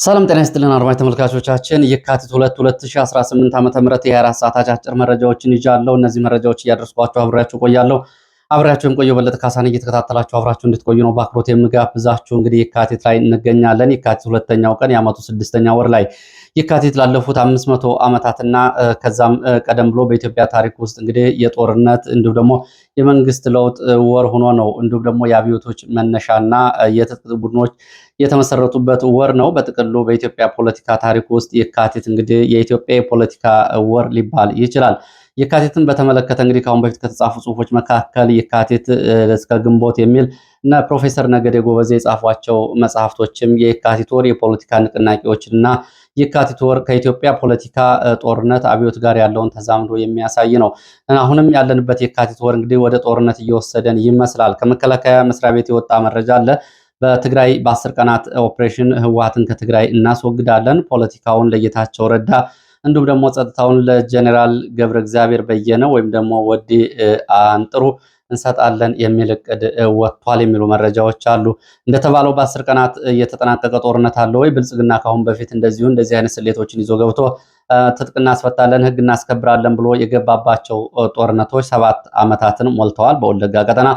ሰላም ጤና ይስጥልን አድማጭ ተመልካቾቻችን የካቲት 2 2018 ዓ.ም የ24 ሰዓት አጫጭር መረጃዎችን ይዣለሁ። እነዚህ መረጃዎች እያደረስኳችሁ አብሬያችሁ ቆያለሁ። አብሬያችሁም ቆየው በለጠ ካሳን እየተከታተላችሁ አብራችሁ እንድትቆዩ ነው በአክብሮት የምጋብዛችሁ። እንግዲህ የካቲት ላይ እንገኛለን። የካቲት ሁለተኛው ቀን የዓመቱ 6ኛ ወር ላይ የካቲት ላለፉት 500 ዓመታትና ከዛም ቀደም ብሎ በኢትዮጵያ ታሪክ ውስጥ እንግዲህ የጦርነት እንዲሁም ደግሞ የመንግስት ለውጥ ወር ሆኖ ነው። እንዲሁም ደግሞ የአብዮቶች መነሻና የትጥቅ ቡድኖች የተመሰረቱበት ወር ነው። በጥቅሉ በኢትዮጵያ ፖለቲካ ታሪክ ውስጥ የካቲት እንግዲህ የኢትዮጵያ የፖለቲካ ወር ሊባል ይችላል። የካቲትን በተመለከተ እንግዲህ ከአሁን በፊት ከተጻፉ ጽሁፎች መካከል የካቲት እስከ ግንቦት የሚል እና ፕሮፌሰር ነገደ ጎበዜ የጻፏቸው መጽሐፍቶችም የካቲት ወር የፖለቲካ ንቅናቄዎችና የካቲት ወር ከኢትዮጵያ ፖለቲካ ጦርነት አብዮት ጋር ያለውን ተዛምዶ የሚያሳይ ነው። አሁንም ያለንበት የካቲት ወር እንግዲህ ወደ ጦርነት እየወሰደን ይመስላል። ከመከላከያ መስሪያ ቤት የወጣ መረጃ አለ። በትግራይ በ10 ቀናት ኦፕሬሽን ህወሓትን ከትግራይ እናስወግዳለን፣ ፖለቲካውን ለጌታቸው ረዳ እንዲሁም ደግሞ ጸጥታውን ለጀኔራል ገብረ እግዚአብሔር በየነ ወይም ደግሞ ወዲ አንጥሩ እንሰጣለን የሚል እቅድ ወጥቷል የሚሉ መረጃዎች አሉ። እንደተባለው በ10 ቀናት የተጠናቀቀ ጦርነት አለ ወይ? ብልጽግና ካሁን በፊት እንደዚህ አይነት ስሌቶችን ይዞ ገብቶ ትጥቅ እናስፈታለን፣ ህግ እናስከብራለን ብሎ የገባባቸው ጦርነቶች 7 ዓመታትን ሞልተዋል። በወለጋ ቀጠና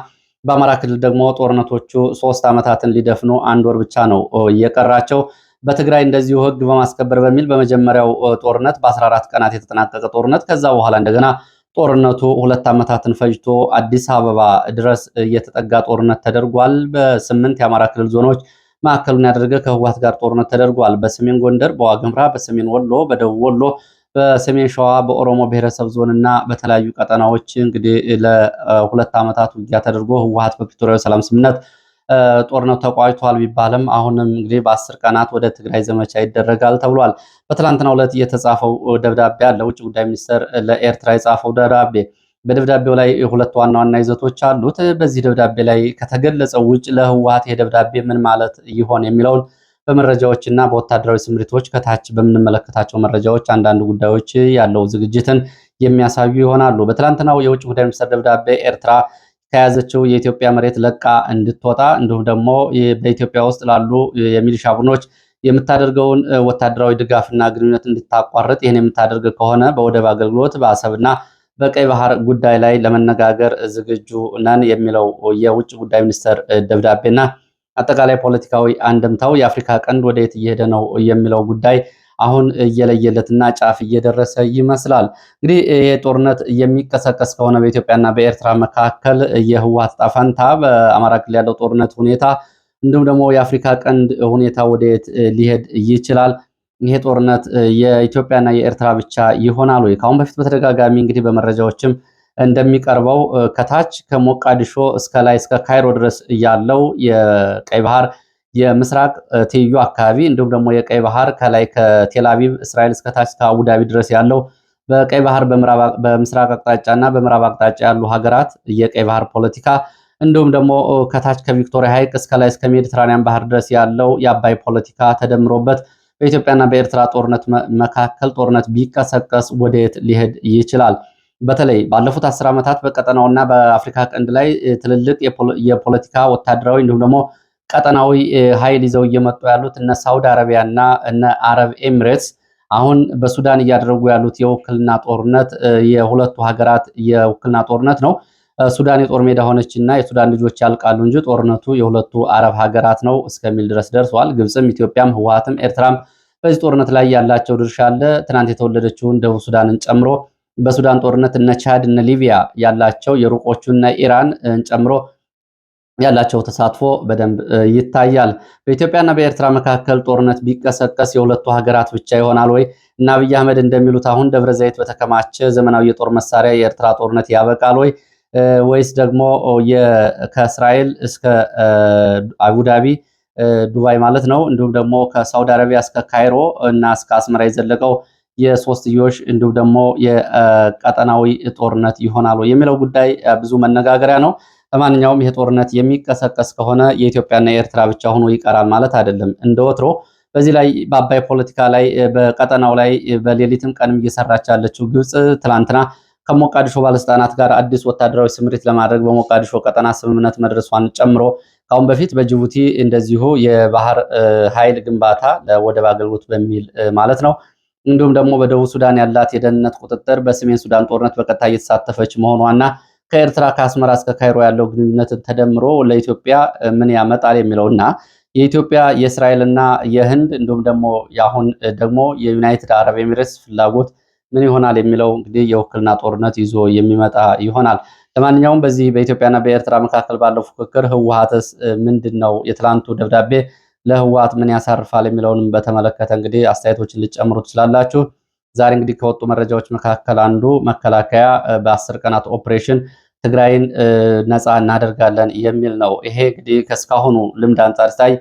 በአማራ ክልል ደግሞ ጦርነቶቹ 3 ዓመታትን ሊደፍኑ 1 ወር ብቻ ነው የቀራቸው። በትግራይ እንደዚሁ ህግ በማስከበር በሚል በመጀመሪያው ጦርነት በ14 ቀናት የተጠናቀቀ ጦርነት፣ ከዛ በኋላ እንደገና ጦርነቱ 2 ዓመታትን ፈጅቶ አዲስ አበባ ድረስ የተጠጋ ጦርነት ተደርጓል። በ8 የአማራ ክልል ዞኖች ማዕከሉን ያደረገ ከህወሓት ጋር ጦርነት ተደርጓል። በሰሜን ጎንደር፣ በዋግምራ፣ በሰሜን ወሎ፣ በደቡብ ወሎ፣ በሰሜን ሸዋ፣ በኦሮሞ ብሔረሰብ ዞን እና በተለያዩ ቀጠናዎች እንግዲህ ለ2 ዓመታት ውጊያ ተደርጎ ህወሓት በፕሪቶሪያው ሰላም ስምምነት ጦርነቱ ተቋጭቷል ቢባልም አሁንም እንግዲህ በ10 ቀናት ወደ ትግራይ ዘመቻ ይደረጋል ተብሏል። በትላንትናው ዕለት የተጻፈው ደብዳቤ አለ። ውጭ ጉዳይ ሚኒስቴር ለኤርትራ የጻፈው ደብዳቤ፣ በደብዳቤው ላይ 2 ዋና ዋና ይዘቶች አሉት። በዚህ ደብዳቤ ላይ ከተገለጸው ውጭ ለህወሓት የደብዳቤ ምን ማለት ይሆን የሚለውን በመረጃዎችና በወታደራዊ ስምሪቶች ከታች በምንመለከታቸው መረጃዎች አንዳንድ ጉዳዮች ያለው ዝግጅትን የሚያሳዩ ይሆናሉ። በትላንትናው የውጭ ጉዳይ ሚኒስቴር ደብዳቤ ኤርትራ ከያዘችው የኢትዮጵያ መሬት ለቃ እንድትወጣ እንዲሁም ደግሞ በኢትዮጵያ ውስጥ ላሉ የሚሊሻ ቡድኖች የምታደርገውን ወታደራዊ ድጋፍና ግንኙነት እንድታቋርጥ፣ ይህን የምታደርግ ከሆነ በወደብ አገልግሎት በአሰብና በቀይ ባህር ጉዳይ ላይ ለመነጋገር ዝግጁ ነን የሚለው የውጭ ጉዳይ ሚኒስቴር ደብዳቤና አጠቃላይ ፖለቲካዊ አንድምታው የአፍሪካ ቀንድ ወደየት እየሄደ ነው የሚለው ጉዳይ አሁን እየለየለትና ጫፍ እየደረሰ ይመስላል። እንግዲህ ይሄ ጦርነት የሚቀሰቀስ ከሆነ በኢትዮጵያና በኤርትራ መካከል የህወሓት ዕጣ ፈንታ፣ በአማራ ክልል ያለው ጦርነት ሁኔታ እንዲሁም ደግሞ የአፍሪካ ቀንድ ሁኔታ ወደየት ሊሄድ ይችላል? ይሄ ጦርነት የኢትዮጵያና የኤርትራ ብቻ ይሆናል ወይ? ከአሁን በፊት በተደጋጋሚ እንግዲህ በመረጃዎችም እንደሚቀርበው ከታች ከሞቃዲሾ እስከ ላይ እስከ ካይሮ ድረስ ያለው የቀይ ባህር የምስራቅ ትይዩ አካባቢ እንዲሁም ደግሞ የቀይ ባህር ከላይ ከቴልአቪቭ እስራኤል እስከ ታች ከአቡዳቢ ድረስ ያለው በቀይ ባህር በምስራቅ አቅጣጫ እና በምዕራብ አቅጣጫ ያሉ ሀገራት የቀይ ባህር ፖለቲካ እንዲሁም ደግሞ ከታች ከቪክቶሪያ ሐይቅ እስከ ላይ እስከ ሜዲትራኒያን ባህር ድረስ ያለው የአባይ ፖለቲካ ተደምሮበት በኢትዮጵያና በኤርትራ ጦርነት መካከል ጦርነት ቢቀሰቀስ ወደየት ሊሄድ ይችላል? በተለይ ባለፉት 10 ዓመታት በቀጠናውና በአፍሪካ ቀንድ ላይ ትልልቅ የፖለቲካ ወታደራዊ እንዲሁም ደግሞ ቀጠናዊ ኃይል ይዘው እየመጡ ያሉት እነ ሳውዲ አረቢያ እና እነ አረብ ኤሚሬትስ አሁን በሱዳን እያደረጉ ያሉት የውክልና ጦርነት የሁለቱ ሀገራት የውክልና ጦርነት ነው። ሱዳን የጦር ሜዳ ሆነችና የሱዳን ልጆች ያልቃሉ እንጂ ጦርነቱ የሁለቱ አረብ ሀገራት ነው እስከሚል ድረስ ደርሷል። ግብፅም፣ ኢትዮጵያም፣ ህወሓትም ኤርትራም በዚህ ጦርነት ላይ ያላቸው ድርሻ አለ። ትናንት የተወለደችውን ደቡብ ሱዳንን ጨምሮ በሱዳን ጦርነት እነ ቻድ እነ ሊቢያ ያላቸው የሩቆቹ እነ ኢራን ጨምሮ ያላቸው ተሳትፎ በደንብ ይታያል። በኢትዮጵያና በኤርትራ መካከል ጦርነት ቢቀሰቀስ የሁለቱ ሀገራት ብቻ ይሆናል ወይ? እና አብይ አህመድ እንደሚሉት አሁን ደብረ ዘይት በተከማቸ ዘመናዊ የጦር መሳሪያ የኤርትራ ጦርነት ያበቃል ወይ? ወይስ ደግሞ ከእስራኤል እስከ አቡዳቢ ዱባይ ማለት ነው እንዲሁም ደግሞ ከሳውዲ አረቢያ እስከ ካይሮ እና እስከ አስመራ የዘለቀው የሶስትዮሽ እንዲሁም ደግሞ የቀጠናዊ ጦርነት ይሆናል ወይ የሚለው ጉዳይ ብዙ መነጋገሪያ ነው። ለማንኛውም ይሄ ጦርነት የሚቀሰቀስ ከሆነ የኢትዮጵያና የኤርትራ ብቻ ሆኖ ይቀራል ማለት አይደለም። እንደወትሮ በዚህ ላይ በአባይ ፖለቲካ ላይ በቀጠናው ላይ በሌሊትም ቀንም እየሰራች ያለችው ግብጽ ትላንትና ከሞቃዲሾ ባለስልጣናት ጋር አዲስ ወታደራዊ ስምሪት ለማድረግ በሞቃዲሾ ቀጠና ስምምነት መድረሷን ጨምሮ ከአሁን በፊት በጅቡቲ እንደዚሁ የባህር ኃይል ግንባታ ለወደብ አገልግሎት በሚል ማለት ነው እንዲሁም ደግሞ በደቡብ ሱዳን ያላት የደህንነት ቁጥጥር በሰሜን ሱዳን ጦርነት በቀጥታ እየተሳተፈች መሆኗና ከኤርትራ ከአስመራ እስከ ካይሮ ያለው ግንኙነትን ተደምሮ ለኢትዮጵያ ምን ያመጣል የሚለውና የኢትዮጵያ የእስራኤልና የህንድ እንዲሁም ደግሞ አሁን ደግሞ የዩናይትድ አረብ ኤሚሬትስ ፍላጎት ምን ይሆናል የሚለው እንግዲህ የውክልና ጦርነት ይዞ የሚመጣ ይሆናል። ለማንኛውም በዚህ በኢትዮጵያና በኤርትራ መካከል ባለው ፉክክር ህወሓትስ ምንድነው የትላንቱ ደብዳቤ ለህወሓት ምን ያሳርፋል የሚለውንም በተመለከተ እንግዲህ አስተያየቶችን ልጨምሩ ትችላላችሁ። ዛሬ እንግዲህ ከወጡ መረጃዎች መካከል አንዱ መከላከያ በ10 ቀናት ኦፕሬሽን ትግራይን ነፃ እናደርጋለን የሚል ነው። ይሄ እንግዲህ ከስካሁኑ ልምድ አንጻር ሲታይ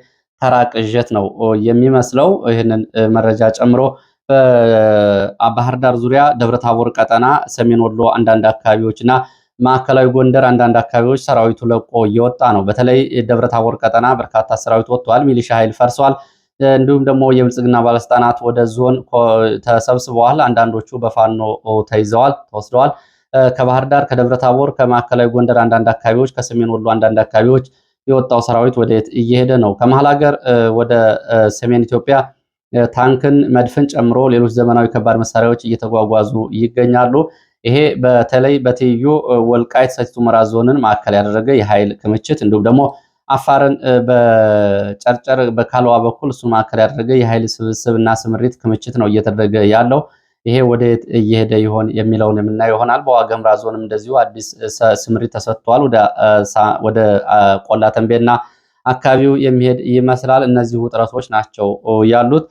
ተራ ቅዠት ነው የሚመስለው። ይህንን መረጃ ጨምሮ በባህር ዳር ዙሪያ ደብረታቦር ቀጠና፣ ሰሜን ወሎ አንዳንድ አካባቢዎች እና ማዕከላዊ ጎንደር አንዳንድ አካባቢዎች ሰራዊቱ ለቆ እየወጣ ነው። በተለይ ደብረታቦር ቀጠና በርካታ ሰራዊት ወጥቷል። ሚሊሻ ኃይል ፈርሷል። እንዲሁም ደግሞ የብልጽግና ባለስልጣናት ወደ ዞን ተሰብስበዋል። አንዳንዶቹ በፋኖ ተይዘዋል፣ ተወስደዋል። ከባህር ዳር፣ ከደብረታቦር፣ ከማዕከላዊ ጎንደር አንዳንድ አካባቢዎች፣ ከሰሜን ወሎ አንዳንድ አካባቢዎች የወጣው ሰራዊት ወደየት እየሄደ ነው? ከመሀል ሀገር ወደ ሰሜን ኢትዮጵያ ታንክን፣ መድፍን ጨምሮ ሌሎች ዘመናዊ ከባድ መሳሪያዎች እየተጓጓዙ ይገኛሉ። ይሄ በተለይ በትይዩ ወልቃይት ሰቲት ሁመራ ዞንን ማዕከል ያደረገ የኃይል ክምችት እንዲሁም ደግሞ አፋርን በጨርጨር በካልዋ በኩል እሱ ማዕከል ያደረገ የኃይል ስብስብና ስምሪት ክምችት ነው እየተደረገ ያለው። ይሄ ወዴት እየሄደ ይሆን የሚለውን የምናየው ይሆናል። በዋገምራ ዞንም እንደዚሁ አዲስ ስምሪት ተሰጥቷል። ወደ ቆላ ተንቤና አካባቢው የሚሄድ ይመስላል። እነዚህ ውጥረቶች ናቸው ያሉት።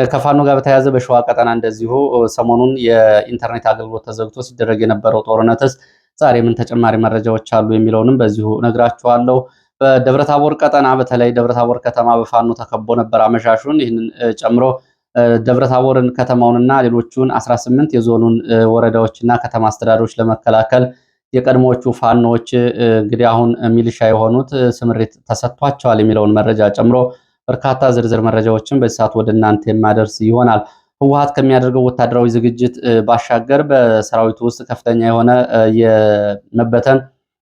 ከፋኖ ጋር በተያያዘ በሸዋ ቀጠና እንደዚሁ ሰሞኑን የኢንተርኔት አገልግሎት ተዘግቶ ሲደረግ የነበረው ጦርነትስ ዛሬ ምን ተጨማሪ መረጃዎች አሉ የሚለውንም በዚሁ ነግራችኋለሁ። በደብረታቦር ቀጠና በተለይ ደብረታቦር ከተማ በፋኖ ተከቦ ነበር አመሻሹን። ይህንን ጨምሮ ደብረታቦርን ከተማውንና ሌሎቹን 18 የዞኑን ወረዳዎችና ከተማ አስተዳደሮች ለመከላከል የቀድሞዎቹ ፋኖዎች እንግዲህ አሁን ሚሊሻ የሆኑት ስምሪት ተሰጥቷቸዋል የሚለውን መረጃ ጨምሮ በርካታ ዝርዝር መረጃዎችን በዚህ ሰዓት ወደ እናንተ የማደርስ ይሆናል። ህወሓት ከሚያደርገው ወታደራዊ ዝግጅት ባሻገር በሰራዊቱ ውስጥ ከፍተኛ የሆነ የመበተን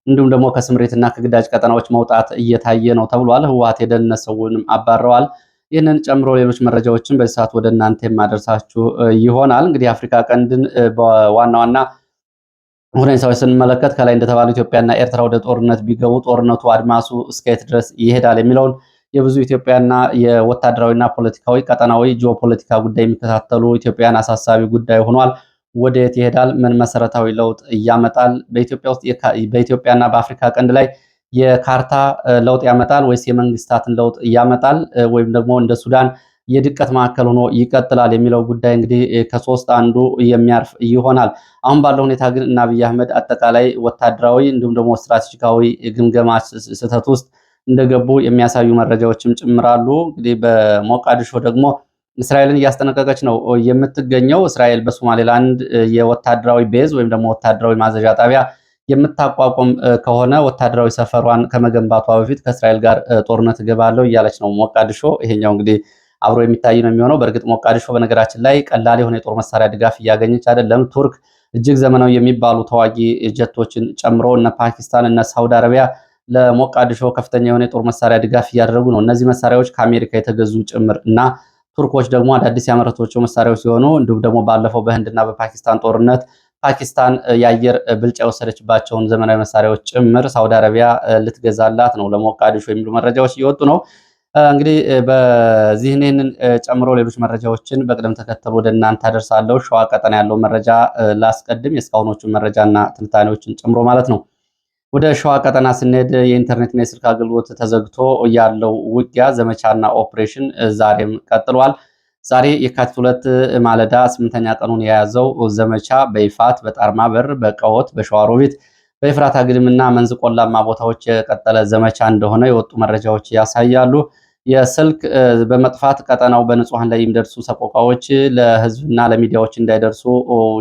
እንዲሁም ደግሞ ከስምሪትና ከግዳጅ ቀጠናዎች መውጣት እየታየ ነው ተብሏል። ህወሓት የደህንነት ሰውንም አባረዋል። ይህንን ጨምሮ ሌሎች መረጃዎችን በዚህ ሰዓት ወደ እናንተ የማደርሳችሁ ይሆናል። እንግዲህ የአፍሪካ ቀንድን በዋና ዋና ሁኔታዎች ስንመለከት ከላይ እንደተባለው ኢትዮጵያና ኤርትራ ወደ ጦርነት ቢገቡ ጦርነቱ አድማሱ እስከየት ድረስ ይሄዳል የሚለውን የብዙ ኢትዮጵያና የወታደራዊና ፖለቲካዊ ቀጠናዊ ጂኦፖለቲካ ጉዳይ የሚከታተሉ ኢትዮጵያን አሳሳቢ ጉዳይ ሆኗል። ወደየት ይሄዳል? ምን መሰረታዊ ለውጥ ያመጣል? በኢትዮጵያና በአፍሪካ ቀንድ ላይ የካርታ ለውጥ ያመጣል ወይስ የመንግስታትን ለውጥ ያመጣል? ወይም ደግሞ እንደ ሱዳን የድቀት ማዕከል ሆኖ ይቀጥላል የሚለው ጉዳይ እንግዲህ ከሶስት አንዱ የሚያርፍ ይሆናል። አሁን ባለው ሁኔታ ግን እና አብይ አህመድ አጠቃላይ ወታደራዊ እንዲሁም ደግሞ ስትራቴጂካዊ ግምገማ ስህተት ውስጥ እንደገቡ የሚያሳዩ መረጃዎችም ጭምራሉ። እንግዲህ በሞቃዲሾ ደግሞ እስራኤልን እያስጠነቀቀች ነው የምትገኘው። እስራኤል በሶማሌላንድ የወታደራዊ ቤዝ ወይም ደግሞ ወታደራዊ ማዘዣ ጣቢያ የምታቋቁም ከሆነ ወታደራዊ ሰፈሯን ከመገንባቷ በፊት ከእስራኤል ጋር ጦርነት እገባለሁ እያለች ነው ሞቃዲሾ። ይሄኛው እንግዲህ አብሮ የሚታይ ነው የሚሆነው። በእርግጥ ሞቃዲሾ በነገራችን ላይ ቀላል የሆነ የጦር መሳሪያ ድጋፍ እያገኘች አይደለም። ቱርክ እጅግ ዘመናዊ የሚባሉ ተዋጊ ጀቶችን ጨምሮ እነ ፓኪስታን እነ ሳውዲ አረቢያ ለሞቃዲሾ ከፍተኛ የሆነ የጦር መሳሪያ ድጋፍ እያደረጉ ነው። እነዚህ መሳሪያዎች ከአሜሪካ የተገዙ ጭምር እና ቱርኮች ደግሞ አዳዲስ ያመረቷቸው መሳሪያዎች ሲሆኑ እንዲሁም ደግሞ ባለፈው በህንድና በፓኪስታን ጦርነት ፓኪስታን የአየር ብልጫ የወሰደችባቸውን ዘመናዊ መሳሪያዎች ጭምር ሳውዲ አረቢያ ልትገዛላት ነው ለሞቃዲሾ የሚሉ መረጃዎች እየወጡ ነው። እንግዲህ በዚህን ይህንን ጨምሮ ሌሎች መረጃዎችን በቅደም ተከተል ወደ እናንተ አደርሳለሁ። ሸዋ ቀጠና ያለው መረጃ ላስቀድም፣ የእስካሁኖቹን መረጃና ትንታኔዎችን ጨምሮ ማለት ነው። ወደ ሸዋ ቀጠና ስንሄድ የኢንተርኔትና የስልክ አገልግሎት ተዘግቶ ያለው ውጊያ ዘመቻና ኦፕሬሽን ዛሬም ቀጥሏል። ዛሬ የካቲት 2 ማለዳ 8ኛ ቀኑን የያዘው ዘመቻ በይፋት በጣርማ በር፣ በቀወት፣ በሸዋሮቢት፣ በኤፍራታ ግድምና መንዝ ቆላማ ቦታዎች የቀጠለ ዘመቻ እንደሆነ የወጡ መረጃዎች ያሳያሉ። የስልክ በመጥፋት ቀጠናው በንጹሃን ላይ የሚደርሱ ሰቆቃዎች ለህዝብና ለሚዲያዎች እንዳይደርሱ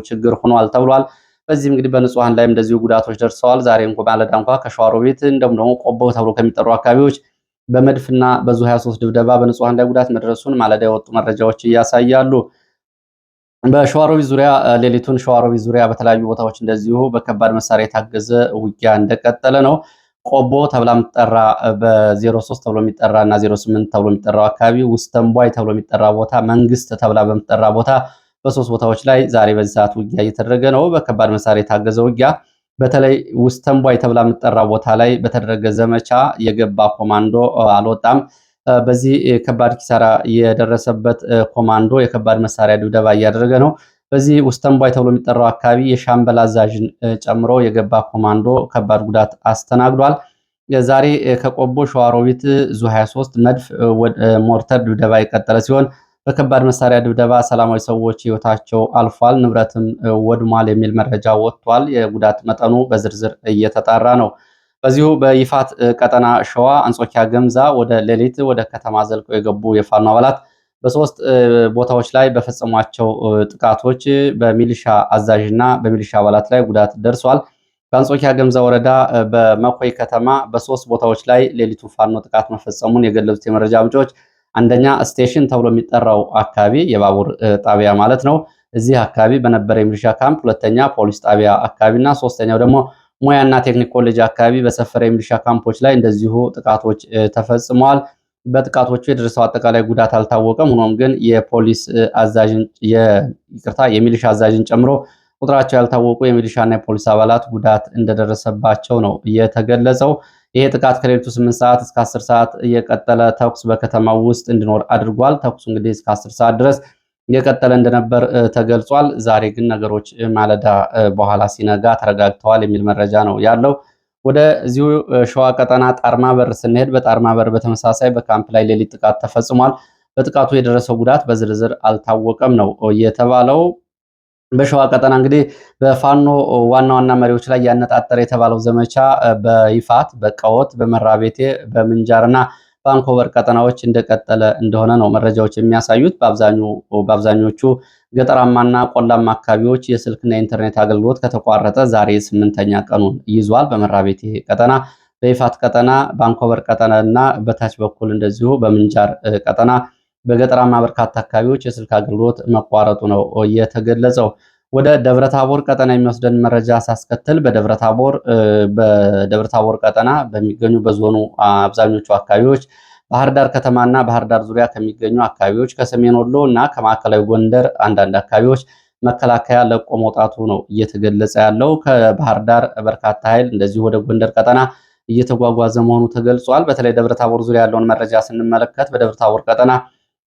ችግር ሆኗል ተብሏል። በዚህም እንግዲህ በንጹሃን ላይ እንደዚሁ ጉዳቶች ደርሰዋል። ዛሬ ማለዳ እንኳ ከሸዋሮቢት እንደውም ደግሞ ቆቦ ተብሎ ከሚጠሩ አካባቢዎች በመድፍና በዙ 23 ድብደባ በንጹሃን ላይ ጉዳት መድረሱን ማለዳ የወጡ መረጃዎች ያሳያሉ። በሸዋሮቢት ዙሪያ ሌሊቱን ሸዋሮቢት ዙሪያ በተለያዩ ቦታዎች እንደዚሁ በከባድ መሳሪያ የታገዘ ውጊያ እንደቀጠለ ነው። ቆቦ ተብላ የምትጠራ በ03 ተብሎ የሚጠራ እና 08 ተብሎ የሚጠራው አካባቢ ውስተንቧይ ተብሎ የሚጠራ ቦታ መንግስት ተብላ በምትጠራ ቦታ በሶስት ቦታዎች ላይ ዛሬ በዚህ ሰዓት ውጊያ እየተደረገ ነው። በከባድ መሳሪያ የታገዘ ውጊያ በተለይ ውስተንቧይ ተብላ የምትጠራ ቦታ ላይ በተደረገ ዘመቻ የገባ ኮማንዶ አልወጣም። በዚህ ከባድ ኪሳራ የደረሰበት ኮማንዶ የከባድ መሳሪያ ድብደባ እያደረገ ነው። በዚህ ውስተንቧይ ተብሎ የሚጠራው አካባቢ የሻምበል አዛዥን ጨምሮ የገባ ኮማንዶ ከባድ ጉዳት አስተናግዷል። ዛሬ ከቆቦ ሸዋሮቢት ዙ 23 መድፍ ሞርተር ድብደባ የቀጠለ ሲሆን በከባድ መሳሪያ ድብደባ ሰላማዊ ሰዎች ህይወታቸው አልፏል፣ ንብረትም ወድሟል የሚል መረጃ ወጥቷል። የጉዳት መጠኑ በዝርዝር እየተጣራ ነው። በዚሁ በይፋት ቀጠና ሸዋ አንጾኪያ ገምዛ ወደ ሌሊት ወደ ከተማ ዘልቀው የገቡ የፋኖ አባላት በሶስት ቦታዎች ላይ በፈጸሟቸው ጥቃቶች በሚሊሻ አዛዥና በሚሊሻ አባላት ላይ ጉዳት ደርሷል። በአንጾኪያ ገምዛ ወረዳ በመኮይ ከተማ በሶስት ቦታዎች ላይ ሌሊቱ ፋኖ ጥቃት መፈጸሙን የገለጹት የመረጃ ምንጮች አንደኛ ስቴሽን ተብሎ የሚጠራው አካባቢ የባቡር ጣቢያ ማለት ነው። እዚህ አካባቢ በነበረ የሚሊሻ ካምፕ፣ ሁለተኛ ፖሊስ ጣቢያ አካባቢና ሶስተኛው ደግሞ ሙያና ቴክኒክ ኮሌጅ አካባቢ በሰፈረ የሚሊሻ ካምፖች ላይ እንደዚሁ ጥቃቶች ተፈጽመዋል። በጥቃቶቹ የደረሰው አጠቃላይ ጉዳት አልታወቀም። ሆኖም ግን የፖሊስ አዛዥን የሚሊሻ አዛዥን ጨምሮ ቁጥራቸው ያልታወቁ የሚሊሻና የፖሊስ አባላት ጉዳት እንደደረሰባቸው ነው የተገለጸው። ይሄ ጥቃት ከሌሊቱ 8 ሰዓት እስከ 10 ሰዓት የቀጠለ ተኩስ በከተማው ውስጥ እንዲኖር አድርጓል። ተኩሱ እንግዲህ እስከ 10 ሰዓት ድረስ የቀጠለ እንደነበር ተገልጿል። ዛሬ ግን ነገሮች ማለዳ በኋላ ሲነጋ ተረጋግተዋል የሚል መረጃ ነው ያለው። ወደዚሁ ሸዋ ቀጠና ጣርማ በር ስንሄድ በጣርማ በር በተመሳሳይ በካምፕ ላይ ሌሊት ጥቃት ተፈጽሟል። በጥቃቱ የደረሰው ጉዳት በዝርዝር አልታወቀም ነው የተባለው። በሸዋ ቀጠና እንግዲህ በፋኖ ዋና ዋና መሪዎች ላይ ያነጣጠረ የተባለው ዘመቻ በይፋት በቀወት በመራቤቴ በምንጃርና በአንኮበር ቀጠናዎች እንደቀጠለ እንደሆነ ነው መረጃዎች የሚያሳዩት። በአብዛኞቹ ገጠራማና ቆላማ አካባቢዎች የስልክና የኢንተርኔት አገልግሎት ከተቋረጠ ዛሬ 8ኛ ቀኑን ይዟል። በመራቤቴ ቀጠና፣ በይፋት ቀጠና፣ በአንኮበር ቀጠና እና በታች በኩል እንደዚሁ በምንጃር ቀጠና በገጠራማ በርካታ አካባቢዎች የስልክ አገልግሎት መቋረጡ ነው የተገለጸው። ወደ ደብረታቦር ቀጠና የሚወስደን መረጃ ሳስከትል በደብረታቦር ቀጠና በሚገኙ በዞኑ አብዛኞቹ አካባቢዎች ባህር ዳር ከተማና ባህር ዳር ዙሪያ ከሚገኙ አካባቢዎች ከሰሜን ወሎ እና ከማዕከላዊ ጎንደር አንዳንድ አካባቢዎች መከላከያ ለቆ መውጣቱ ነው እየተገለጸ ያለው። ከባህር ዳር በርካታ ኃይል እንደዚሁ ወደ ጎንደር ቀጠና እየተጓጓዘ መሆኑ ተገልጿል። በተለይ ደብረታቦር ዙሪያ ያለውን መረጃ ስንመለከት በደብረታቦር ቀጠና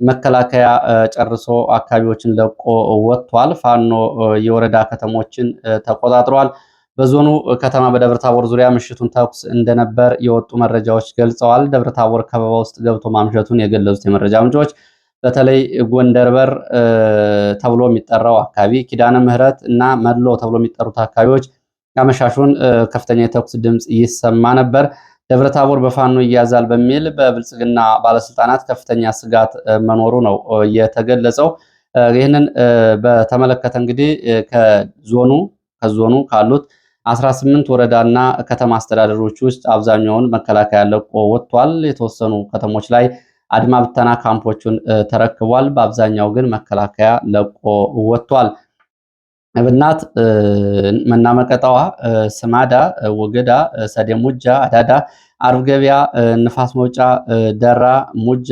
መከላከያ ጨርሶ አካባቢዎችን ለቆ ወጥቷል። ፋኖ የወረዳ ከተሞችን ተቆጣጥሯል። በዞኑ ከተማ በደብረታቦር ዙሪያ ምሽቱን ተኩስ እንደነበር የወጡ መረጃዎች ገልጸዋል። ደብረታቦር ከበባ ውስጥ ገብቶ ማምሸቱን የገለጹት የመረጃ ምንጮች በተለይ ጎንደር በር ተብሎ የሚጠራው አካባቢ፣ ኪዳነ ምህረት እና መድሎ ተብሎ የሚጠሩት አካባቢዎች አመሻሹን ከፍተኛ የተኩስ ድምፅ ይሰማ ነበር። ደብረታቦር በፋኖ ይያዛል በሚል በብልጽግና ባለስልጣናት ከፍተኛ ስጋት መኖሩ ነው የተገለጸው። ይህንን በተመለከተ እንግዲህ ከዞኑ ካሉት 18 ወረዳና ከተማ አስተዳደሮች ውስጥ አብዛኛውን መከላከያ ለቆ ወጥቷል። የተወሰኑ ከተሞች ላይ አድማ ብተና ካምፖቹን ተረክቧል። በአብዛኛው ግን መከላከያ ለቆ ወጥቷል። እብናት፣ መናመቀጠዋ፣ ስማዳ፣ ወገዳ፣ ሰዴሙጃ፣ አዳዳ፣ አርብ ገበያ፣ ንፋስ መውጫ፣ ደራ፣ ሙጃ፣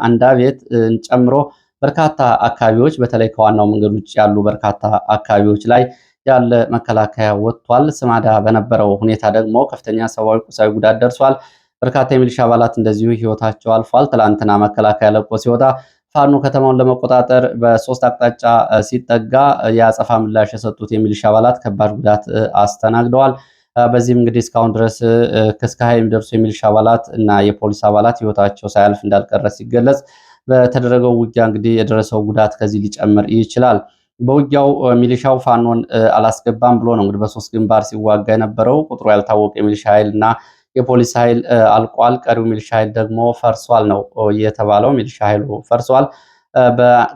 አንዳቤት ጨምሮ በርካታ አካባቢዎች በተለይ ከዋናው መንገድ ውጭ ያሉ በርካታ አካባቢዎች ላይ ያለ መከላከያ ወጥቷል። ስማዳ በነበረው ሁኔታ ደግሞ ከፍተኛ ሰብአዊ፣ ቁሳዊ ጉዳት ደርሷል። በርካታ የሚሊሻ አባላት እንደዚሁ ህይወታቸው አልፏል። ትላንትና መከላከያ ለቆ ሲወጣ ፋኖ ከተማውን ለመቆጣጠር በሶስት አቅጣጫ ሲጠጋ የአጸፋ ምላሽ የሰጡት የሚሊሻ አባላት ከባድ ጉዳት አስተናግደዋል። በዚህም እንግዲህ እስካሁን ድረስ እስከ 20 የሚደርሱ የሚሊሻ አባላት እና የፖሊስ አባላት ህይወታቸው ሳያልፍ እንዳልቀረ ሲገለጽ፣ በተደረገው ውጊያ እንግዲህ የደረሰው ጉዳት ከዚህ ሊጨምር ይችላል። በውጊያው ሚሊሻው ፋኖን አላስገባም ብሎ ነው እንግዲህ በሶስት ግንባር ሲዋጋ የነበረው። ቁጥሩ ያልታወቀ የሚሊሻ ኃይል እና የፖሊስ ኃይል አልቋል። ቀሪው ሚሊሻ ኃይል ደግሞ ፈርሷል ነው የተባለው። ሚሊሻ ኃይሉ ፈርሷል።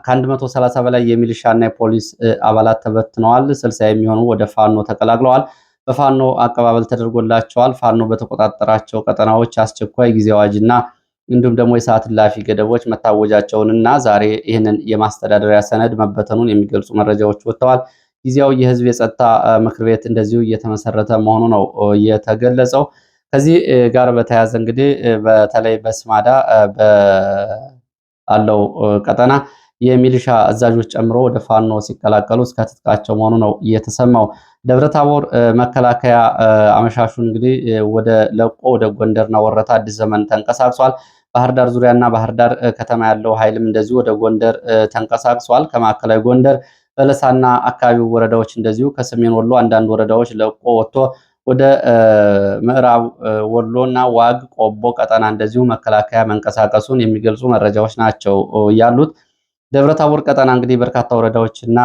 ከ130 በላይ የሚሊሻ እና የፖሊስ አባላት ተበትነዋል። 60 የሚሆኑ ወደ ፋኖ ተቀላቅለዋል። በፋኖ አቀባበል ተደርጎላቸዋል። ፋኖ በተቆጣጠራቸው ቀጠናዎች አስቸኳይ ጊዜ አዋጅና እንዲሁም ደግሞ የሰዓት እላፊ ገደቦች መታወጃቸውንና ዛሬ ይህንን የማስተዳደሪያ ሰነድ መበተኑን የሚገልጹ መረጃዎች ወጥተዋል። ጊዜያዊ የህዝብ የጸጥታ ምክር ቤት እንደዚሁ እየተመሰረተ መሆኑ ነው የተገለጸው። ከዚህ ጋር በተያያዘ እንግዲህ በተለይ በስማዳ ባለው ቀጠና የሚሊሻ አዛዦች ጨምሮ ወደ ፋኖ ሲቀላቀሉ እስከ ትጥቃቸው መሆኑ ነው የተሰማው። ደብረታቦር መከላከያ አመሻሹን እንግዲህ ወደ ለቆ ወደ ጎንደርና ወረታ አዲስ ዘመን ተንቀሳቅሷል። ባህር ዳር ዙሪያና ባህር ዳር ከተማ ያለው ኃይልም እንደዚሁ ወደ ጎንደር ተንቀሳቅሷል። ከማዕከላዊ ጎንደር በለሳና አካባቢው ወረዳዎች እንደዚሁ ከሰሜን ወሎ አንዳንድ ወረዳዎች ለቆ ወጥቶ ወደ ምዕራብ ወሎና ዋግ ቆቦ ቀጠና እንደዚሁ መከላከያ መንቀሳቀሱን የሚገልጹ መረጃዎች ናቸው ያሉት። ደብረታቦር ቀጠና እንግዲህ በርካታ ወረዳዎች እና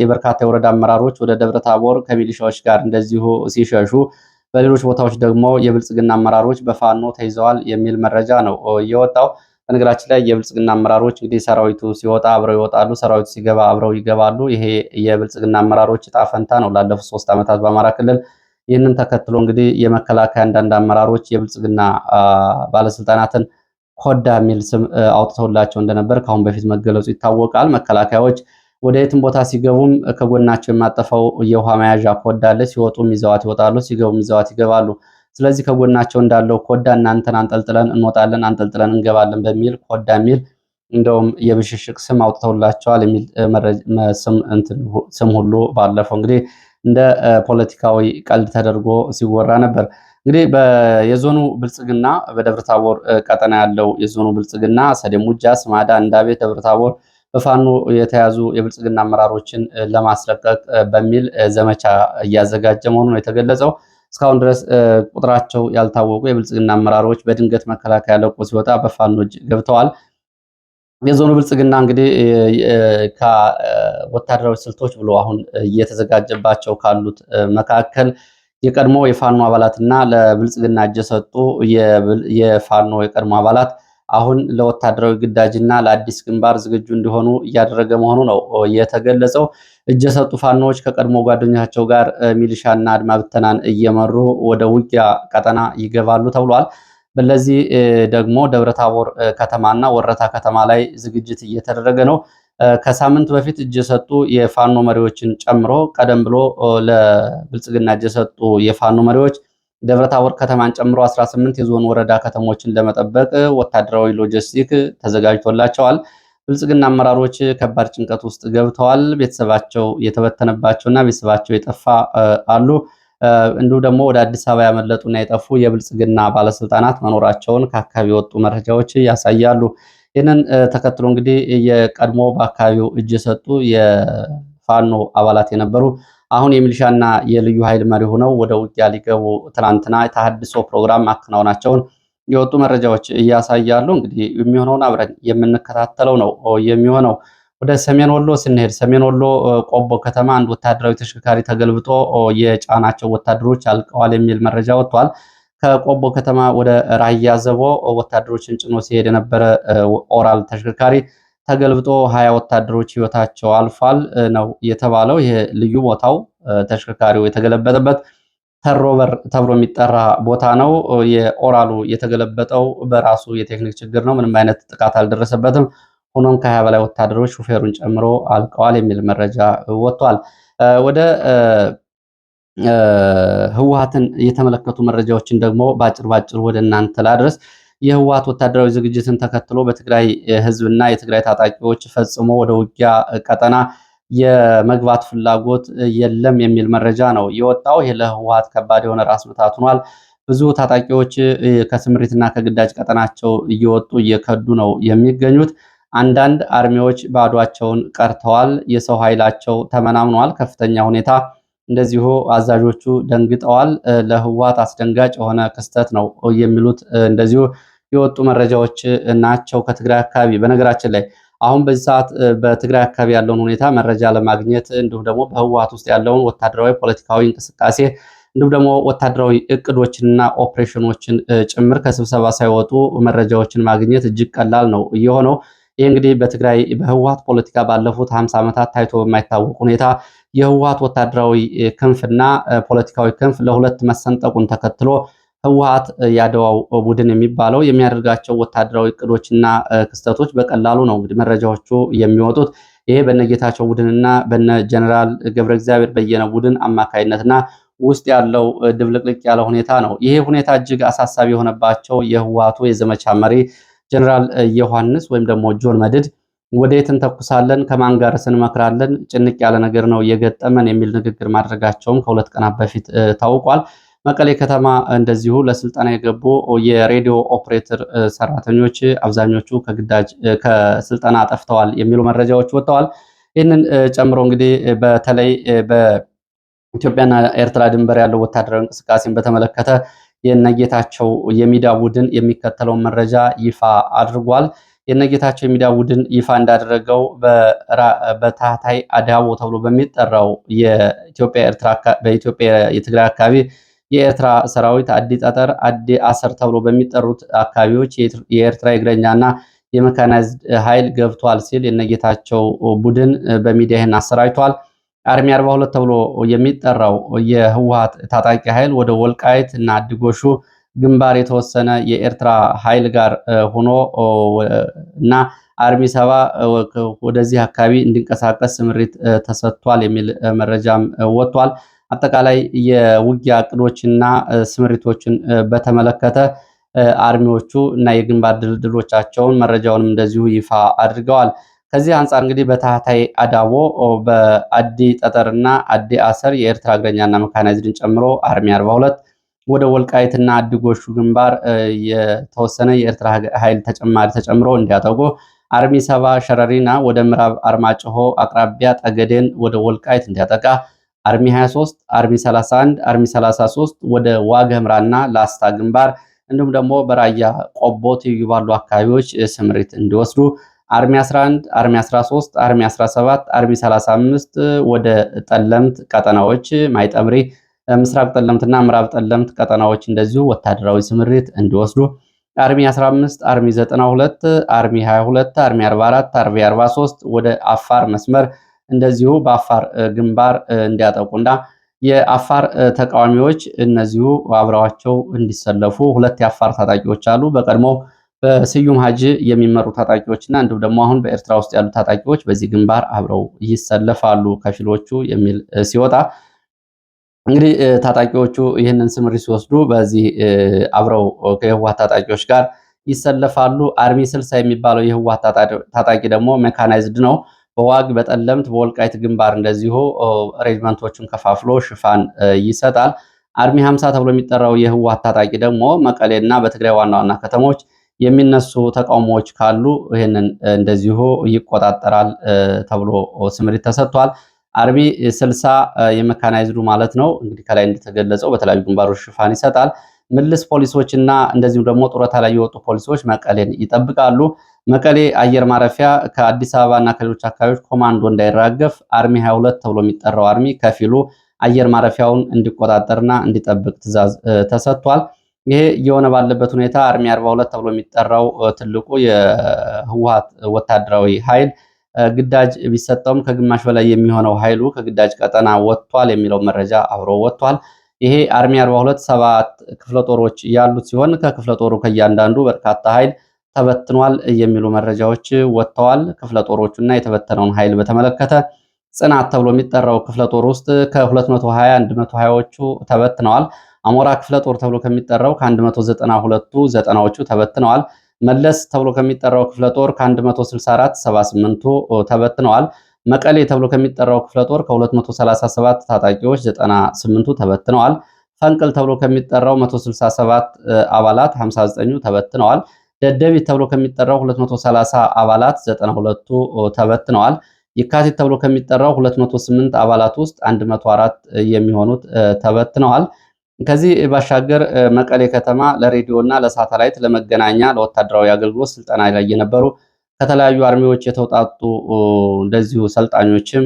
የበርካታ የወረዳ አመራሮች ወደ ደብረታቦር ከሚሊሻዎች ጋር እንደዚሁ ሲሸሹ፣ በሌሎች ቦታዎች ደግሞ የብልጽግና አመራሮች በፋኖ ተይዘዋል የሚል መረጃ ነው የወጣው። በነገራችን ላይ የብልጽግና አመራሮች እንግዲህ ሰራዊቱ ሲወጣ አብረው ይወጣሉ፣ ሰራዊቱ ሲገባ አብረው ይገባሉ። ይሄ የብልጽግና አመራሮች ዕጣ ፈንታ ነው ላለፉት 3 ዓመታት በአማራ ክልል። ይህንን ተከትሎ እንግዲህ የመከላከያ አንዳንድ አመራሮች የብልጽግና ባለስልጣናትን ኮዳ የሚል ስም አውጥተውላቸው እንደነበር ከአሁን በፊት መገለጹ ይታወቃል። መከላከያዎች ወደ የትም ቦታ ሲገቡም ከጎናቸው የማጠፋው የውሃ መያዣ ኮዳ አለ። ሲወጡም ይዘዋት ይወጣሉ፣ ሲገቡም ይዘዋት ይገባሉ። ስለዚህ ከጎናቸው እንዳለው ኮዳ እናንተን አንጠልጥለን እንወጣለን፣ አንጠልጥለን እንገባለን በሚል ኮዳ የሚል እንደውም የብሽሽቅ ስም አውጥተውላቸዋል የሚል ስም ሁሉ ባለፈው እንግዲህ እንደ ፖለቲካዊ ቀልድ ተደርጎ ሲወራ ነበር። እንግዲህ የዞኑ ብልጽግና በደብረታቦር ቀጠና ያለው የዞኑ ብልጽግና ሰደሙጃ፣ ስማዳ፣ እንዳቤት፣ ደብረታቦር በፋኖ የተያዙ የብልጽግና አመራሮችን ለማስለቀቅ በሚል ዘመቻ እያዘጋጀ መሆኑ ነው የተገለጸው። እስካሁን ድረስ ቁጥራቸው ያልታወቁ የብልጽግና አመራሮች በድንገት መከላከያ ለቆ ሲወጣ በፋኖ እጅ ገብተዋል። የዞኑ ብልጽግና እንግዲህ ከወታደራዊ ስልቶች ብሎ አሁን እየተዘጋጀባቸው ካሉት መካከል የቀድሞ የፋኖ አባላትና ለብልጽግና እጅ የሰጡ የፋኖ የቀድሞ አባላት አሁን ለወታደራዊ ግዳጅና ለአዲስ ግንባር ዝግጁ እንዲሆኑ እያደረገ መሆኑ ነው የተገለጸው። እጅ የሰጡ ፋኖዎች ከቀድሞ ጓደኞቻቸው ጋር ሚሊሻና አድማ ብተናን እየመሩ ወደ ውጊያ ቀጠና ይገባሉ ተብሏል። በለዚህ ደግሞ ደብረታቦር ከተማና ወረታ ከተማ ላይ ዝግጅት እየተደረገ ነው። ከሳምንት በፊት እጅ የሰጡ የፋኖ መሪዎችን ጨምሮ ቀደም ብሎ ለብልጽግና እጅ የሰጡ የፋኖ መሪዎች ደብረታቦር ከተማን ጨምሮ 18 የዞን ወረዳ ከተሞችን ለመጠበቅ ወታደራዊ ሎጂስቲክ ተዘጋጅቶላቸዋል። ብልጽግና አመራሮች ከባድ ጭንቀት ውስጥ ገብተዋል። ቤተሰባቸው የተበተነባቸውና ቤተሰባቸው የጠፋ አሉ። እንዲሁም ደግሞ ወደ አዲስ አበባ ያመለጡና የጠፉ የብልጽግና ባለስልጣናት መኖራቸውን ከአካባቢ የወጡ መረጃዎች ያሳያሉ። ይህንን ተከትሎ እንግዲህ የቀድሞ በአካባቢው እጅ የሰጡ የፋኖ አባላት የነበሩ አሁን የሚሊሻና የልዩ ኃይል መሪ ሆነው ወደ ውጊያ ሊገቡ ትናንትና የተሃድሶ ፕሮግራም ማከናወናቸውን የወጡ መረጃዎች እያሳያሉ። እንግዲህ የሚሆነውን አብረን የምንከታተለው ነው የሚሆነው። ወደ ሰሜን ወሎ ስንሄድ ሰሜን ወሎ ቆቦ ከተማ አንድ ወታደራዊ ተሽከርካሪ ተገልብጦ የጫናቸው ወታደሮች አልቀዋል የሚል መረጃ ወጥቷል። ከቆቦ ከተማ ወደ ራያ ዘቦ ወታደሮችን ጭኖ ሲሄድ የነበረ ኦራል ተሽከርካሪ ተገልብጦ 20 ወታደሮች ህይወታቸው አልፏል ነው የተባለው። ይሄ ልዩ ቦታው ተሽከርካሪው የተገለበጠበት ተሮበር ተብሎ የሚጠራ ቦታ ነው። የኦራሉ የተገለበጠው በራሱ የቴክኒክ ችግር ነው። ምንም አይነት ጥቃት አልደረሰበትም። ሆኖም ከ20 በላይ ወታደሮች ሹፌሩን ጨምሮ አልቀዋል የሚል መረጃ ወጥቷል። ወደ ህወሓትን የተመለከቱ መረጃዎችን ደግሞ ባጭር ወደ እናንተ ላድረስ። የህወሓት ወታደራዊ ዝግጅትን ተከትሎ በትግራይ ህዝብና የትግራይ ታጣቂዎች ፈጽሞ ወደ ውጊያ ቀጠና የመግባት ፍላጎት የለም የሚል መረጃ ነው የወጣው። ይህ ለህወሓት ከባድ የሆነ ራስ ምታት ሆኗል። ብዙ ታጣቂዎች ከስምሪትና ከግዳጅ ቀጠናቸው እየወጡ እየከዱ ነው የሚገኙት። አንዳንድ አርሚዎች ባዷቸውን ቀርተዋል። የሰው ኃይላቸው ተመናምኗል። ከፍተኛ ሁኔታ እንደዚሁ አዛዦቹ ደንግጠዋል። ለህወሓት አስደንጋጭ የሆነ ክስተት ነው የሚሉት እንደዚሁ የወጡ መረጃዎች ናቸው ከትግራይ አካባቢ። በነገራችን ላይ አሁን በዚህ ሰዓት በትግራይ አካባቢ ያለውን ሁኔታ መረጃ ለማግኘት እንዲሁም ደግሞ በህወሓት ውስጥ ያለውን ወታደራዊ ፖለቲካዊ እንቅስቃሴ እንዲሁም ደግሞ ወታደራዊ እቅዶችንና ኦፕሬሽኖችን ጭምር ከስብሰባ ሳይወጡ መረጃዎችን ማግኘት እጅግ ቀላል ነው እየሆነው። ይህ እንግዲህ በትግራይ በህወሓት ፖለቲካ ባለፉት 50 ዓመታት ታይቶ በማይታወቅ ሁኔታ የህወሓት ወታደራዊ ክንፍና ፖለቲካዊ ክንፍ ለሁለት መሰንጠቁን ተከትሎ ህወሓት የአድዋው ቡድን የሚባለው የሚያደርጋቸው ወታደራዊ እቅዶችና ክስተቶች በቀላሉ ነው እንግዲህ መረጃዎቹ የሚወጡት። ይሄ በነጌታቸው ቡድንና በነ ጀነራል ገብረ እግዚአብሔር በየነ ቡድን አማካይነትና ውስጥ ያለው ድብልቅልቅ ያለ ሁኔታ ነው። ይሄ ሁኔታ እጅግ አሳሳቢ የሆነባቸው የህወሓቱ የዘመቻ መሪ ጀነራል ዮሐንስ ወይም ደግሞ ጆን መድድ ወዴት እንተኩሳለን፣ ከማን ጋር እንመክራለን፣ ጭንቅ ያለ ነገር ነው የገጠመን የሚል ንግግር ማድረጋቸውም ከሁለት ቀናት በፊት ታውቋል። መቀሌ ከተማ እንደዚሁ ለስልጠና የገቡ የሬዲዮ ኦፕሬተር ሰራተኞች አብዛኞቹ ከስልጠና ጠፍተዋል የሚሉ መረጃዎች ወጥተዋል። ይህንን ጨምሮ እንግዲህ በተለይ በኢትዮጵያና ኤርትራ ድንበር ያለው ወታደራዊ እንቅስቃሴን በተመለከተ የነጌታቸው የሚዲያ ቡድን የሚከተለውን መረጃ ይፋ አድርጓል። የነጌታቸው የሚዲያ ቡድን ይፋ እንዳደረገው በታህታይ አዳቦ ተብሎ በሚጠራው በኢትዮጵያ የትግራይ አካባቢ የኤርትራ ሰራዊት አዲ ጠጠር፣ አዲ አሰር ተብሎ በሚጠሩት አካባቢዎች የኤርትራ የእግረኛና የመካናይዝድ ኃይል ገብቷል ሲል የነጌታቸው ቡድን በሚዲያ ይህን አሰራጭቷል። አርሚ 42 ተብሎ የሚጠራው የህወሓት ታጣቂ ኃይል ወደ ወልቃይት እና አዲጎሹ ግንባር የተወሰነ የኤርትራ ኃይል ጋር ሆኖ እና አርሚ 70 ወደዚህ አካባቢ እንዲንቀሳቀስ ስምሪት ተሰጥቷል የሚል መረጃም ወጥቷል። አጠቃላይ የውጊያ እቅዶችና ስምሪቶችን በተመለከተ አርሚዎቹ እና የግንባር ድልድሎቻቸውን መረጃውንም እንደዚሁ ይፋ አድርገዋል። ከዚህ አንጻር እንግዲህ በታህታይ አዳቦ በአዲ ጠጠርና አዲ አሰር የኤርትራ እግረኛና መካናይዝድን ጨምሮ አርሚ 42 ወደ ወልቃይትና አዲጎሹ ግንባር የተወሰነ የኤርትራ ኃይል ተጨማሪ ተጨምሮ እንዲያጠቁ፣ አርሚ 70 ሸረሪና ወደ ምዕራብ አርማጭሆ አቅራቢያ ጠገዴን ወደ ወልቃይት እንዲያጠቃ፣ አርሚ 23 አርሚ 31 አርሚ 33 ወደ ዋግኽምራና ላስታ ግንባር እንዲሁም ደግሞ በራያ ቆቦ ትይዩ ባሉ አካባቢዎች ስምሪት እንዲወስዱ፣ አርሚ 11 አርሚ 13 አርሚ 17 አርሚ 35 ወደ ጠለምት ቀጠናዎች ማይጠምሪ፣ ምስራቅ ጠለምትና ምዕራብ ጠለምት ቀጠናዎች እንደዚሁ ወታደራዊ ስምሪት እንዲወስዱ፣ አርሚ 15 አርሚ 92 አርሚ 22 አርሚ 44 አርሚ 43 ወደ አፋር መስመር እንደዚሁ በአፋር ግንባር እንዲያጠቁና የአፋር ተቃዋሚዎች እነዚሁ አብረዋቸው እንዲሰለፉ ሁለት የአፋር ታጣቂዎች አሉ። በቀድሞ በስዩም ሀጂ የሚመሩ ታጣቂዎችና እንዲሁም ደግሞ አሁን በኤርትራ ውስጥ ያሉ ታጣቂዎች በዚህ ግንባር አብረው ይሰለፋሉ ከፊሎቹ የሚል ሲወጣ እንግዲህ ታጣቂዎቹ ይህንን ስምሪት ሲወስዱ በዚህ አብረው ከህወሓት ታጣቂዎች ጋር ይሰለፋሉ። አርሚ 60 የሚባለው የህወሓት ታጣቂ ደግሞ ሜካናይዝድ ነው። በዋግ በጠለምት በወልቃይት ግንባር እንደዚሁ ሬጅመንቶቹን ከፋፍሎ ሽፋን ይሰጣል። አርሚ 50 ተብሎ የሚጠራው የህወሓት ታጣቂ ደግሞ መቀሌና በትግራይ ዋና ዋና ከተሞች የሚነሱ ተቃውሞዎች ካሉ ይህንን እንደዚሁ ይቆጣጠራል ተብሎ ስምሪት ተሰጥቷል። አርሚ 60 የመካናይዝዱ ማለት ነው እንግዲህ ከላይ እንደተገለጸው በተለያዩ ግንባሮች ሽፋን ይሰጣል። ምልስ ፖሊሶችና እንደዚሁም ደግሞ ጡረታ ላይ የወጡ ፖሊሶች መቀሌን ይጠብቃሉ። መቀሌ አየር ማረፊያ ከአዲስ አበባ እና ከሌሎች አካባቢዎች ኮማንዶ እንዳይራገፍ አርሚ 22 ተብሎ የሚጠራው አርሚ ከፊሉ አየር ማረፊያውን እንዲቆጣጠርና እንዲጠብቅ ትዕዛዝ ተሰጥቷል። ይሄ እየሆነ ባለበት ሁኔታ አርሚ 42 ተብሎ የሚጠራው ትልቁ የህወሓት ወታደራዊ ኃይል ግዳጅ ቢሰጠውም ከግማሽ በላይ የሚሆነው ኃይሉ ከግዳጅ ቀጠና ወጥቷል የሚለው መረጃ አብሮ ወጥቷል። ይሄ አርሚ 42 7 ክፍለ ጦሮች ያሉት ሲሆን ከክፍለ ጦሩ ከእያንዳንዱ በርካታ ኃይል ተበትኗል የሚሉ መረጃዎች ወጥተዋል። ክፍለ ጦሮቹና የተበተነውን ኃይል በተመለከተ ጽናት ተብሎ የሚጠራው ክፍለ ጦር ውስጥ ከ220 120ዎቹ ተበትነዋል። አሞራ ክፍለ ጦር ተብሎ ከሚጠራው ከ192ቱ ዘጠናዎቹ ተበትነዋል። መለስ ተብሎ ከሚጠራው ክፍለ ጦር ከ164 78ቱ ተበትነዋል። መቀሌ ተብሎ ከሚጠራው ክፍለ ጦር ከ237 ታጣቂዎች 98ቱ ተበትነዋል። ፈንቅል ተብሎ ከሚጠራው 167 አባላት 59ኙ ተበትነዋል። ደደቢት ተብሎ ከሚጠራው 230 አባላት 92ቱ ተበትነዋል። የካቲት ተብሎ ከሚጠራው 208 አባላት ውስጥ 104 የሚሆኑት ተበትነዋል። ከዚህ ባሻገር መቀሌ ከተማ ለሬዲዮ እና ለሳተላይት ለመገናኛ ለወታደራዊ አገልግሎት ስልጠና ላይ የነበሩ ከተለያዩ አርሚዎች የተውጣጡ እንደዚሁ ሰልጣኞችም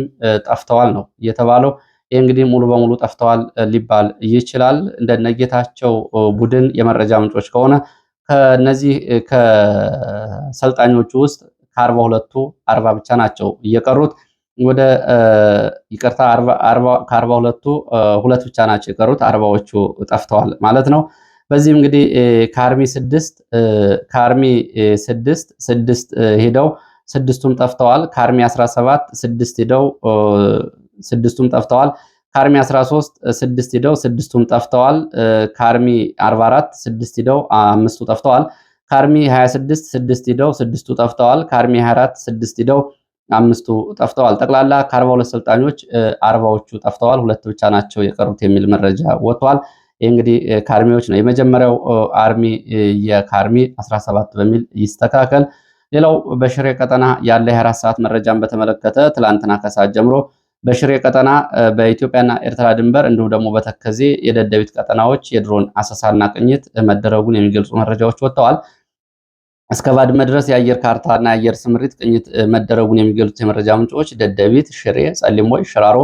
ጠፍተዋል ነው የተባለው። ይህ እንግዲህ ሙሉ በሙሉ ጠፍተዋል ሊባል ይችላል። እንደነጌታቸው ቡድን የመረጃ ምንጮች ከሆነ ከነዚህ ከሰልጣኞቹ ውስጥ ከ42ቱ 40 ብቻ ናቸው እየቀሩት። ወደ ይቅርታ ከ42ቱ 2 ብቻ ናቸው የቀሩት፣ 40ዎቹ ጠፍተዋል ማለት ነው። በዚህም እንግዲህ ከአርሚ 6 ሄደው ስድስቱም ጠፍተዋል። ከአርሚ 17 6 ሄደው ስድስቱም ጠፍተዋል። ከአርሚ 13 6 ሄደው ስድስቱም ጠፍተዋል። ከአርሚ 44 6 ሄደው አምስቱ ጠፍተዋል። ከአርሚ 26 6 ሄደው ስድስቱ ጠፍተዋል። ከአርሚ 24 6 ሄደው አምስቱ ጠፍተዋል። ጠቅላላ ከ42 ሰልጣኞች 40ዎቹ ጠፍተዋል፣ ሁለት ብቻ ናቸው የቀሩት የሚል መረጃ ወጥቷል። ይህ እንግዲህ ከአርሚዎች ነው። የመጀመሪያው አርሚ የከአርሚ 17 በሚል ይስተካከል። ሌላው በሽሬ ቀጠና ያለ 24 ሰዓት መረጃን በተመለከተ ትላንትና ከሰዓት ጀምሮ በሽሬ ቀጠና በኢትዮጵያና ኤርትራ ድንበር እንዲሁም ደግሞ በተከዜ የደደቢት ቀጠናዎች የድሮን አሰሳና ቅኝት መደረጉን የሚገልጹ መረጃዎች ወጥተዋል። እስከ ባድመ ድረስ የአየር ካርታና የአየር ስምሪት ቅኝት መደረጉን የሚገልጹት የመረጃ ምንጮች ደደቢት፣ ሽሬ፣ ጸሊሞይ፣ ሽራሮ፣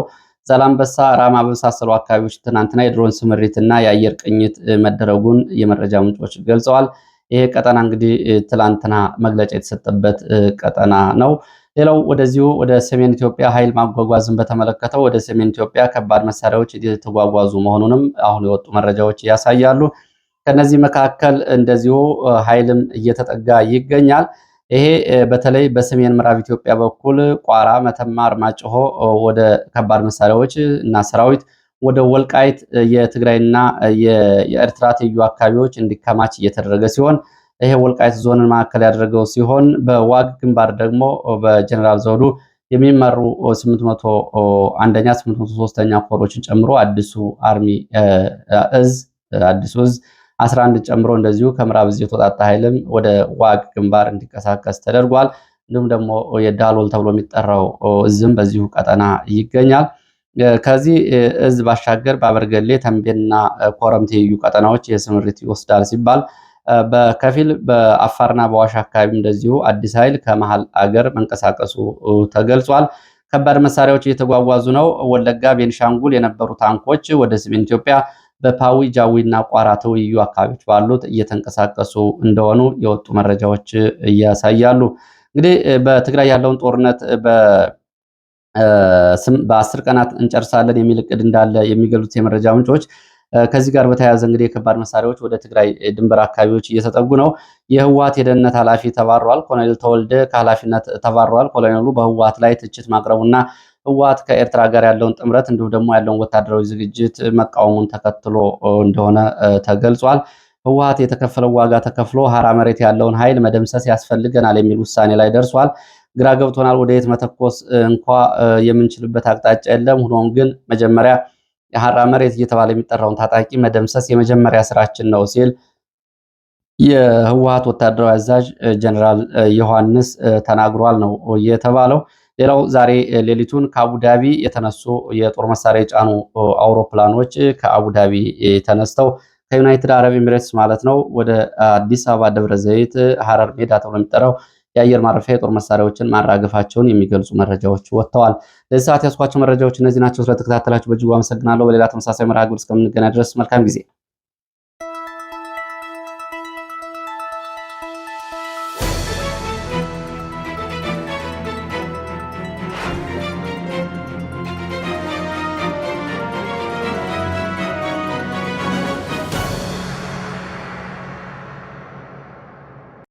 ዛላምበሳ፣ ራማ በመሳሰሉ አካባቢዎች ትናንትና የድሮን ስምሪትና የአየር ቅኝት መደረጉን የመረጃ ምንጮች ገልጸዋል። ይሄ ቀጠና እንግዲህ ትላንትና መግለጫ የተሰጠበት ቀጠና ነው። ሌላው ወደዚሁ ወደ ሰሜን ኢትዮጵያ ኃይል ማጓጓዝን በተመለከተው ወደ ሰሜን ኢትዮጵያ ከባድ መሳሪያዎች እየተጓጓዙ መሆኑንም አሁን የወጡ መረጃዎች ያሳያሉ። ከነዚህ መካከል እንደዚሁ ኃይልም እየተጠጋ ይገኛል። ይሄ በተለይ በሰሜን ምዕራብ ኢትዮጵያ በኩል ቋራ፣ መተማ፣ አርማጭሆ ወደ ከባድ መሳሪያዎች እና ሰራዊት ወደ ወልቃይት የትግራይና የኤርትራ ትይዩ አካባቢዎች እንዲከማች እየተደረገ ሲሆን ይሄ ወልቃይት ዞንን ማዕከል ያደረገው ሲሆን በዋግ ግንባር ደግሞ በጀነራል ዘውዱ የሚመሩ 801ኛ 803ኛ ኮሮችን ጨምሮ አዲሱ እዝ 11 ጨምሮ እንደዚሁ ከምዕራብ እዝ የተወጣጣ ኃይልም ወደ ዋግ ግንባር እንዲንቀሳቀስ ተደርጓል። እንዲሁም ደግሞ የዳሎል ተብሎ የሚጠራው እዝም በዚሁ ቀጠና ይገኛል። ከዚህ እዝ ባሻገር በአበርገሌ ተንቤንና ኮረም ትይዩ ቀጠናዎች የስምሪት ይወስዳል ሲባል በከፊል በአፋርና በዋሽ አካባቢ እንደዚሁ አዲስ ኃይል ከመሃል አገር መንቀሳቀሱ ተገልጿል። ከባድ መሳሪያዎች እየተጓጓዙ ነው። ወለጋ፣ ቤንሻንጉል የነበሩ ታንኮች ወደ ሰሜን ኢትዮጵያ በፓዊ ጃዊና ቋራ ትይዩ አካባቢዎች ባሉት እየተንቀሳቀሱ እንደሆኑ የወጡ መረጃዎች እያሳያሉ። እንግዲህ በትግራይ ያለውን ጦርነት በ10 ቀናት እንጨርሳለን የሚል እቅድ እንዳለ የሚገልጹት የመረጃ ምንጮች ከዚህ ጋር በተያያዘ እንግዲህ የከባድ መሳሪያዎች ወደ ትግራይ ድንበር አካባቢዎች እየተጠጉ ነው። የህወሓት የደህንነት ኃላፊ ተባረዋል። ኮሎኔል ተወልደ ከኃላፊነት ተባረዋል። ኮሎኔሉ በህወሓት ላይ ትችት ማቅረቡና ህወሓት ከኤርትራ ጋር ያለውን ጥምረት እንዲሁም ደግሞ ያለውን ወታደራዊ ዝግጅት መቃወሙን ተከትሎ እንደሆነ ተገልጿል። ህወሓት የተከፈለው ዋጋ ተከፍሎ ሀራ መሬት ያለውን ኃይል መደምሰስ ያስፈልገናል የሚል ውሳኔ ላይ ደርሷል። ግራ ገብቶናል፣ ወደየት መተኮስ እንኳ የምንችልበት አቅጣጫ የለም። ሆኖም ግን መጀመሪያ የሀራ መሬት እየተባለ የሚጠራውን ታጣቂ መደምሰስ የመጀመሪያ ስራችን ነው ሲል የህወሓት ወታደራዊ አዛዥ ጀነራል ዮሐንስ ተናግሯል ነው የተባለው። ሌላው ዛሬ ሌሊቱን ከአቡዳቢ የተነሱ የጦር መሳሪያ የጫኑ አውሮፕላኖች ከአቡዳቢ ተነስተው ከዩናይትድ አረብ ኤሚሬትስ ማለት ነው ወደ አዲስ አበባ ደብረ ዘይት ሀረር ሜዳ ተብሎ የሚጠራው የአየር ማረፊያ የጦር መሳሪያዎችን ማራገፋቸውን የሚገልጹ መረጃዎች ወጥተዋል። ለዚህ ሰዓት ያስኳቸው መረጃዎች እነዚህ ናቸው። ስለተከታተላችሁ በእጅጉ አመሰግናለሁ። በሌላ ተመሳሳይ መርሃ ግብር እስከምንገናኝ ድረስ መልካም ጊዜ